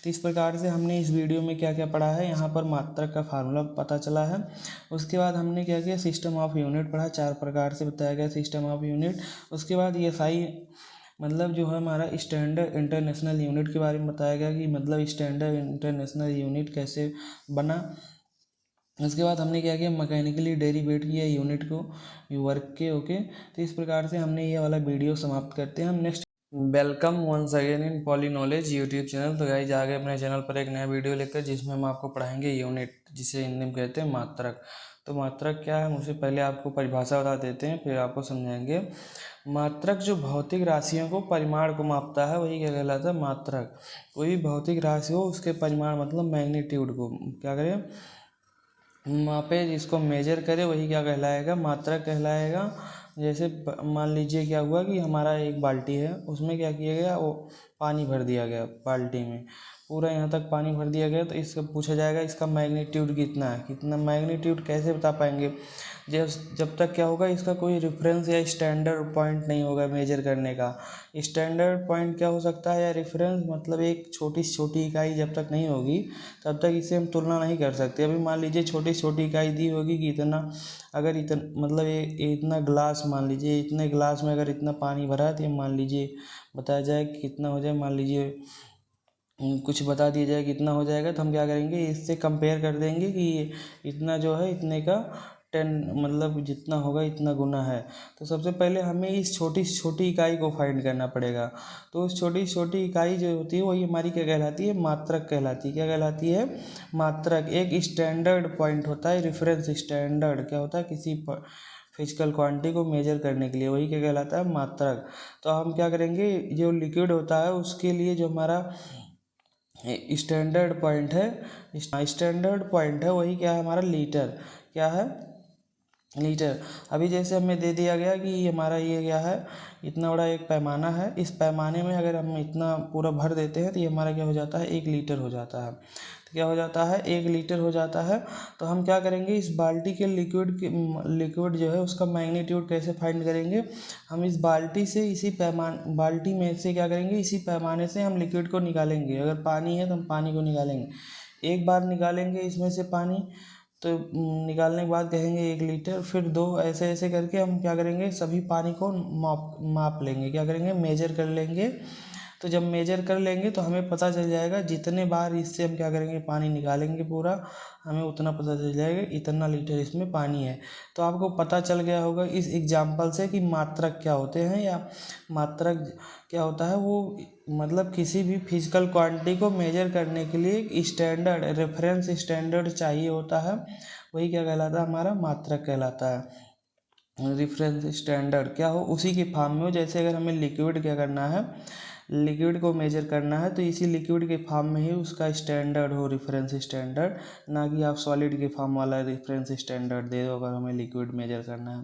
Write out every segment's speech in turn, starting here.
तो इस प्रकार से हमने इस वीडियो में क्या क्या पढ़ा है, यहाँ पर मात्रक का फार्मूला पता चला है। उसके बाद हमने क्या किया, सिस्टम ऑफ यूनिट पढ़ा, 4 प्रकार से बताया गया सिस्टम ऑफ यूनिट। उसके बाद SI मतलब जो है हमारा स्टैंडर्ड इंटरनेशनल यूनिट के बारे में बताया गया कि मतलब स्टैंडर्ड इंटरनेशनल यूनिट कैसे बना। उसके बाद हमने क्या किया, मैकेनिकली डेरिवेट किया यूनिट को वर्क के। ओके, तो इस प्रकार से हमने ये वाला वीडियो समाप्त करते हैं। हम next welcome once again in Poly Knowledge YouTube channel. तो गाइस आ गए अपने चैनल पर एक नया वीडियो लेकर, जिसमें हम आपको पढ़ाएंगे यूनिट, जिसे हिंदी में कहते हैं मात्रक। तो मात्रक क्या है, उससे पहले आपको परिभाषा बता देते हैं, फिर आपको समझाएंगे। मात्रक जो भौतिक राशियों को परिमाण को मापता है, वही क्या कहलाता है, मात्रक। कोई भी भौतिक राशि हो उसके परिमाण मतलब मैग्नीट्यूड को क्या करें, मापे, जिसको मेजर करे, वही क्या कहलाएगा, मात्रक कहलाएगा। जैसे मान लीजिए क्या हुआ कि हमारा एक बाल्टी है, उसमें क्या किया गया, वो पानी भर दिया गया बाल्टी में, पूरा यहाँ तक पानी भर दिया गया। तो इसका पूछा जाएगा इसका मैग्नीट्यूड कितना है, कितना मैग्नीट्यूड कैसे बता पाएंगे, जब तक क्या होगा, इसका कोई रेफरेंस या स्टैंडर्ड पॉइंट नहीं होगा मेजर करने का। स्टैंडर्ड पॉइंट क्या हो सकता है, या रेफरेंस मतलब एक छोटी से छोटी इकाई जब तक नहीं होगी तब तक इसे हम तुलना नहीं कर सकते। अभी मान लीजिए छोटी से छोटी इकाई दी होगी कि इतना, अगर इतना मतलब इतना ग्लास, मान लीजिए इतने ग्लास में अगर इतना पानी भरा है, तो ये मान लीजिए बताया जाए कि कितना हो जाए, मान लीजिए कुछ बता दिया जाए कितना हो जाएगा, तो हम क्या करेंगे, इससे कंपेयर कर देंगे कि ये इतना जो है इतने का 10 मतलब जितना होगा इतना गुना है। तो सबसे पहले हमें इस छोटी से छोटी इकाई को फाइंड करना पड़ेगा। तो उस छोटी से छोटी इकाई जो होती है वही हमारी क्या कहलाती है, मात्रक कहलाती है। क्या कहलाती है, मात्रक। एक स्टैंडर्ड पॉइंट होता है, रेफरेंस स्टैंडर्ड क्या होता है, किसी फिजिकल क्वांटिटी को मेजर करने के लिए, वही क्या कहलाता है, मात्रक। तो हम क्या करेंगे, जो लिक्विड होता है उसके लिए जो हमारा स्टैंडर्ड पॉइंट है, स्टैंडर्ड पॉइंट है वही क्या है, हमारा लीटर। क्या है, लीटर। अभी जैसे हमें दे दिया गया कि हमारा ये क्या है, इतना बड़ा एक पैमाना है, इस पैमाने में अगर हम इतना पूरा भर देते हैं तो ये हमारा क्या हो जाता है, 1 लीटर हो जाता है। तो क्या हो जाता है, 1 लीटर हो जाता है। तो हम क्या करेंगे, इस बाल्टी के लिक्विड जो है उसका मैग्नीट्यूड कैसे फाइंड करेंगे, हम इस बाल्टी से बाल्टी में से क्या करेंगे, इसी पैमाने से हम लिक्विड को निकालेंगे। अगर पानी है तो हम पानी को निकालेंगे, एक बार निकालेंगे इसमें से पानी, तो निकालने के बाद कहेंगे 1 लीटर, फिर 2, ऐसे ऐसे करके हम क्या करेंगे, सभी पानी को माप लेंगे, क्या करेंगे, मेजर कर लेंगे। तो जब मेजर कर लेंगे तो हमें पता चल जाएगा, जितने बार इससे हम क्या करेंगे, पानी निकालेंगे पूरा, हमें उतना पता चल जाएगा इतना लीटर इसमें पानी है। तो आपको पता चल गया होगा इस एग्जाम्पल से कि मात्रक क्या होते हैं, या मात्रक क्या होता है, वो मतलब किसी भी फिजिकल क्वांटिटी को मेजर करने के लिए एक स्टैंडर्ड रेफरेंस स्टैंडर्ड चाहिए होता है, वही क्या कहलाता है, हमारा मात्रक कहलाता है। रेफरेंस स्टैंडर्ड क्या हो, उसी के फॉर्म में हो। जैसे अगर हमें लिक्विड क्या करना है, लिक्विड को मेजर करना है, तो इसी लिक्विड के फॉर्म में ही उसका स्टैंडर्ड हो, रेफरेंस स्टैंडर्ड, ना कि आप सॉलिड के फॉर्म वाला रेफरेंस स्टैंडर्ड दे दो अगर हमें लिक्विड मेजर करना है।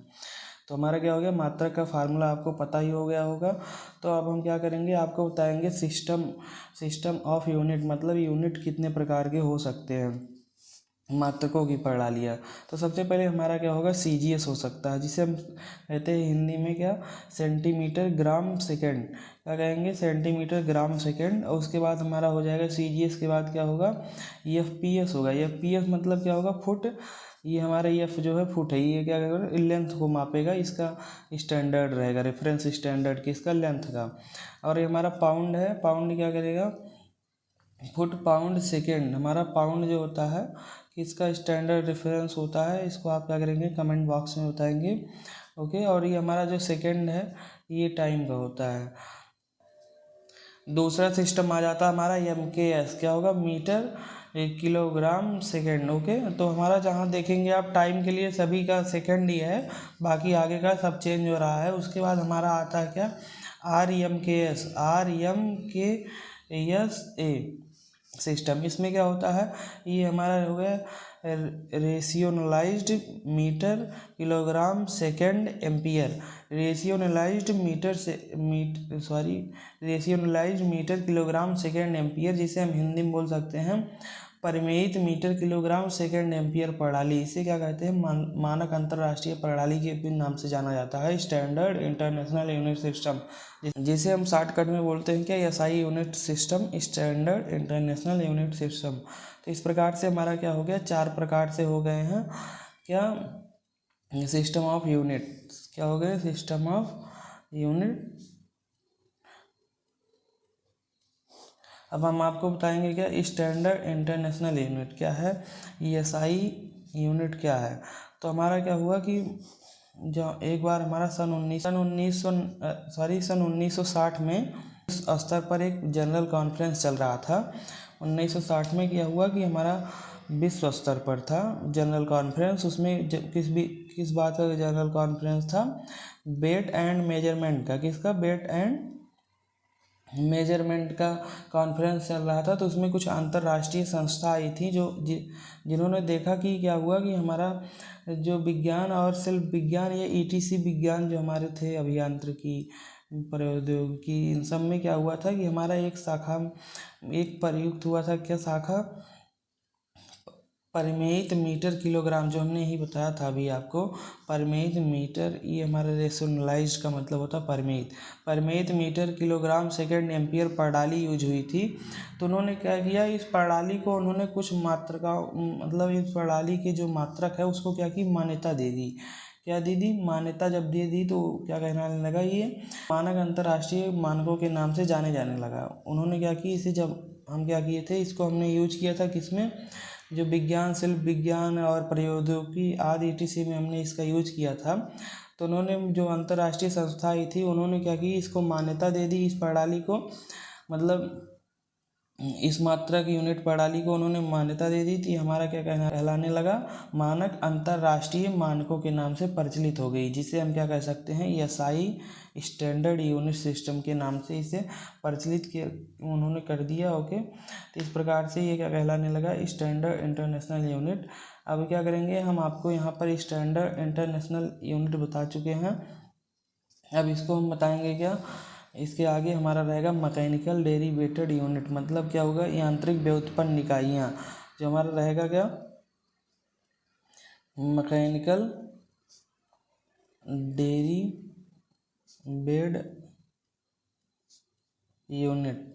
तो हमारा क्या हो गया, मात्रक का फार्मूला आपको पता ही हो गया होगा। तो अब हम क्या करेंगे, आपको बताएंगे सिस्टम ऑफ यूनिट, मतलब यूनिट कितने प्रकार के हो सकते हैं, मात्रकों की प्रणालियाँ। तो सबसे पहले हमारा क्या होगा, CGS हो सकता है, जिसे हम कहते हैं हिंदी में क्या, सेंटीमीटर ग्राम सेकेंड। क्या कहेंगे, सेंटीमीटर ग्राम सेकेंड। और उसके बाद हमारा हो जाएगा CGS के बाद क्या होगा, FPS होगा। FPS मतलब क्या होगा, फुट। ये हमारा F जो है फुट है, ये क्या करेगा, लेंथ को मापेगा, इसका स्टैंडर्ड रहेगा, रेफरेंस स्टैंडर्ड किसका, लेंथ का। और ये हमारा पाउंड है, पाउंड क्या करेगा, फुट पाउंड सेकेंड। हमारा पाउंड जो होता है इसका स्टैंडर्ड रेफरेंस होता है, इसको आप क्या करेंगे, कमेंट बॉक्स में बताएंगे। ओके, और ये हमारा जो सेकेंड है ये टाइम का होता है। दूसरा सिस्टम आ जाता है हमारा MKS, क्या होगा, मीटर किलोग्राम सेकेंड। ओके, तो हमारा जहाँ देखेंगे आप टाइम के लिए सभी का सेकेंड ही है, बाकी आगे का सब चेंज हो रहा है। उसके बाद हमारा आता है क्या, RMKS, RMKSA सिस्टम। इसमें क्या होता है, ये हमारा हो गया rationalised metre kilogram second ampere. Rationalised metre kilogram second ampere, जिसे हम हिंदी में बोल सकते हैं परिमेयित मीटर किलोग्राम सेकेंड एम्पियर प्रणाली, इसे क्या कहते हैं, मानक अंतरराष्ट्रीय प्रणाली के भी नाम से जाना जाता है, स्टैंडर्ड इंटरनेशनल यूनिट सिस्टम, जिसे हम शॉर्टकट में बोलते हैं क्या, SI unit system, standard international unit system. तो इस प्रकार से हमारा क्या हो गया, 4 प्रकार से हो गए हैं क्या, सिस्टम ऑफ यूनिट, क्या हो गए, सिस्टम ऑफ यूनिट। अब हम आपको बताएंगे क्या, स्टैंडर्ड इंटरनेशनल यूनिट क्या है, एसआई यूनिट क्या है। तो हमारा क्या हुआ कि जो एक बार हमारा सन 1960 में इस स्तर पर एक जनरल कॉन्फ्रेंस चल रहा था। 1960 में क्या हुआ कि हमारा विश्व स्तर पर था जनरल कॉन्फ्रेंस। उसमें किस बात का जनरल कॉन्फ्रेंस था, वेट एंड मेजरमेंट का, किसका, वेट एंड मेजरमेंट का कॉन्फ्रेंस चल रहा था। तो उसमें कुछ अंतर्राष्ट्रीय संस्था आई थी जिन्होंने देखा कि क्या हुआ कि हमारा जो विज्ञान और शिल्प विज्ञान या ईटीसी विज्ञान जो हमारे थे, अभियांत्रिकी, प्रौद्योगिकी, इन सब में क्या हुआ था कि हमारा एक प्रयुक्त हुआ था, क्या शाखा, परिमेयित मीटर किलोग्राम, जो हमने यही बताया था अभी आपको, परिमेयित मीटर, ये हमारा रेशनलाइज्ड का मतलब होता है परिमेयित मीटर किलोग्राम सेकेंड एम्पियर प्रणाली यूज हुई थी। तो उन्होंने क्या किया, इस प्रणाली को उन्होंने कुछ मात्रका, मतलब इस प्रणाली की जो मात्रक है उसको क्या की, मान्यता दे दी। क्या दे दी, मान्यता जब दे दी तो क्या कहने लगा, ये मानक अंतर्राष्ट्रीय मानकों के नाम से जाने लगा। उन्होंने क्या की, इसे जब हम क्या किए थे, इसको हमने यूज किया था किसमें, जो विज्ञान, शिल्प विज्ञान और प्रौद्योगिकी आदि ईटीसी में हमने इसका यूज किया था। तो उन्होंने, जो अंतर्राष्ट्रीय संस्था आई थी, उन्होंने क्या की, इसको मान्यता दे दी, इस प्रणाली को, मतलब इस मात्रक यूनिट प्रणाली को उन्होंने मान्यता दे दी थी। हमारा क्या कहलाने लगा, मानक अंतर्राष्ट्रीय मानकों के नाम से प्रचलित हो गई, जिसे हम क्या कह सकते हैं, एसआई स्टैंडर्ड यूनिट सिस्टम के नाम से इसे प्रचलित किया, उन्होंने कर दिया। ओके, तो इस प्रकार से ये क्या कहलाने लगा, स्टैंडर्ड इंटरनेशनल यूनिट। अब क्या करेंगे, हम आपको यहाँ पर स्टैंडर्ड इंटरनेशनल यूनिट बता चुके हैं। अब इसको हम बताएंगे क्या, इसके आगे हमारा रहेगा मैकेनिकल डेरिवेटेड यूनिट, मतलब क्या होगा, यांत्रिक व्युत्पन्न इकाइयाँ, जो हमारा रहेगा क्या, मैकेनिकल डेरिवेटेड यूनिट,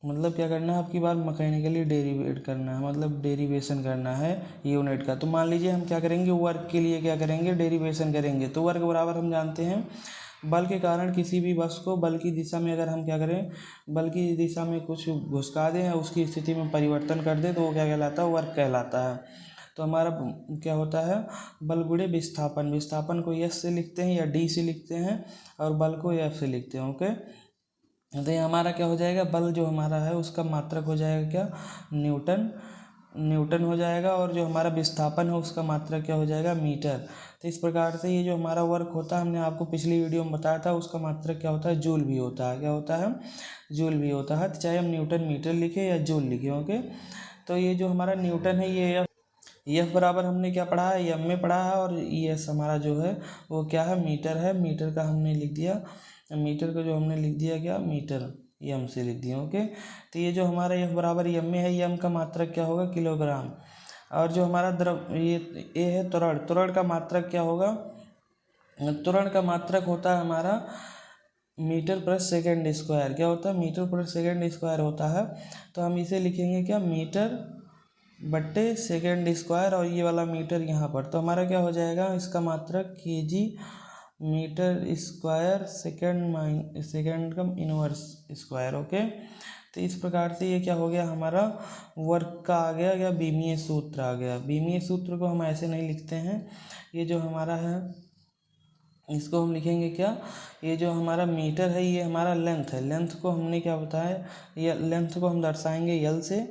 मतलब क्या करना है, आपकी बार मैकेनिकली डेरिवेट करना है, मतलब डेरिवेशन करना है यूनिट का। तो मान लीजिए हम क्या करेंगे, वर्क के लिए क्या करेंगे, डेरिवेशन करेंगे। तो वर्क बराबर हम जानते हैं, बल के कारण किसी भी वस्तु को बल की दिशा में अगर हम क्या करें, बल की दिशा में कुछ घुसका दें या उसकी स्थिति में परिवर्तन कर दें, तो वो क्या कहलाता है, वर्क कहलाता है। तो हमारा क्या होता है, बल गुणे विस्थापन, विस्थापन को एस से लिखते हैं या डी से लिखते हैं, और बल को एफ से लिखते हैं। ओके, तो ये हमारा क्या हो जाएगा, बल जो हमारा है उसका मात्रक हो जाएगा क्या, न्यूटन हो जाएगा, और जो हमारा विस्थापन है उसका मात्रक क्या हो जाएगा, मीटर। तो इस प्रकार से ये जो हमारा वर्क होता है, हमने आपको पिछली वीडियो में बताया था, उसका मात्रक क्या होता है, जूल भी होता है, क्या होता है, जूल भी होता है। तो चाहे हम न्यूटन मीटर लिखे या जूल लिखे। ओके, तो ये जो हमारा न्यूटन है, ये एफ बराबर हमने क्या पढ़ा है, एम में पढ़ा है, और एस हमारा जो है वो क्या है, मीटर है। मीटर का हमने लिख दिया, मीटर का जो हमने लिख दिया क्या, मीटर, एम से लिख दिया। ओके, तो ये जो हमारा एफ बराबर एम में है, एम का मात्रक क्या होगा, किलोग्राम। और जो हमारा द्रव ये है त्वरण का मात्रक क्या होगा, त्वरण का मात्रक होता है हमारा मीटर पर सेकेंड स्क्वायर। क्या होता है, मीटर पर सेकेंड स्क्वायर होता है। तो हम इसे लिखेंगे क्या, मीटर बट्टे सेकेंड स्क्वायर, और ये वाला मीटर यहाँ पर। तो हमारा क्या हो जाएगा, इसका मात्रक केजी मीटर स्क्वायर सेकेंड का इनवर्स स्क्वायर। ओके, तो इस प्रकार से ये क्या हो गया, हमारा वर्क का आ गया, बीमीय सूत्र आ गया। बीमीय सूत्र को हम ऐसे नहीं लिखते हैं, ये जो हमारा है इसको हम लिखेंगे क्या, ये जो हमारा मीटर है ये हमारा लेंथ है, लेंथ को हमने क्या बताया, ये लेंथ को हम दर्शाएंगे एल से।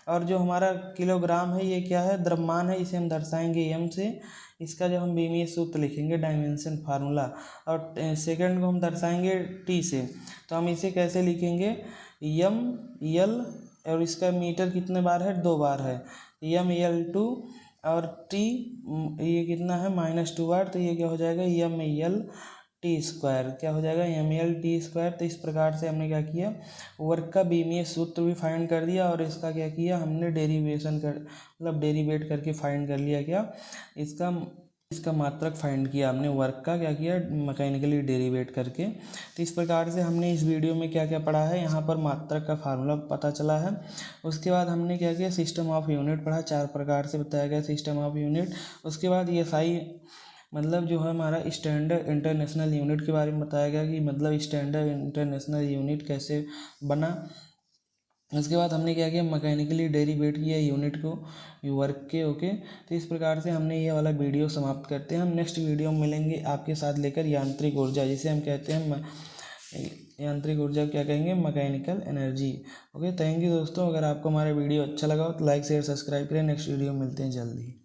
और जो हमारा किलोग्राम है ये क्या है, द्रव्यमान है, इसे हम दर्शाएंगे एम से। इसका जो हम बीमीय सूत्र लिखेंगे, डायमेंशन फार्मूला, और सेकंड को हम दर्शाएंगे टी से। तो हम इसे कैसे लिखेंगे, एम एल, और इसका मीटर कितने बार है, 2 बार है, ML2, और टी ये कितना है, -2 बार। तो ये क्या हो जाएगा, ML टी स्क्वायर, क्या हो जाएगा ml/t²। तो इस प्रकार से हमने क्या किया, वर्क का बीमीय सूत्र भी फाइंड कर दिया और इसका क्या किया हमने डेरिवेशन कर मतलब डेरिवेट करके फाइंड कर लिया क्या इसका मात्रक फाइंड किया हमने, वर्क का क्या किया मैकेनिकली डेरिवेट करके। तो इस प्रकार से हमने इस वीडियो में क्या क्या पढ़ा है, यहाँ पर मात्रक का फार्मूला पता चला है। उसके बाद हमने क्या किया, सिस्टम ऑफ यूनिट पढ़ा, 4 प्रकार से बताया गया सिस्टम ऑफ यूनिट। उसके बाद SI मतलब जो है हमारा स्टैंडर्ड इंटरनेशनल यूनिट के बारे में बताया गया कि मतलब स्टैंडर्ड इंटरनेशनल यूनिट कैसे बना। उसके बाद हमने क्या किया, मैकेनिकली डेरिवेट किया यूनिट को वर्क के। ओके, तो इस प्रकार से हमने ये वाला वीडियो समाप्त करते हैं। हम नेक्स्ट वीडियो में मिलेंगे आपके साथ लेकर यांत्रिक ऊर्जा, जिसे हम कहते हैं यांत्रिक ऊर्जा क्या कहेंगे, mechanical energy. Okay, thank you दोस्तों। अगर आपको हमारा वीडियो अच्छा लगा हो तो लाइक शेयर सब्सक्राइब करें। नेक्स्ट वीडियो में मिलते हैं जल्दी।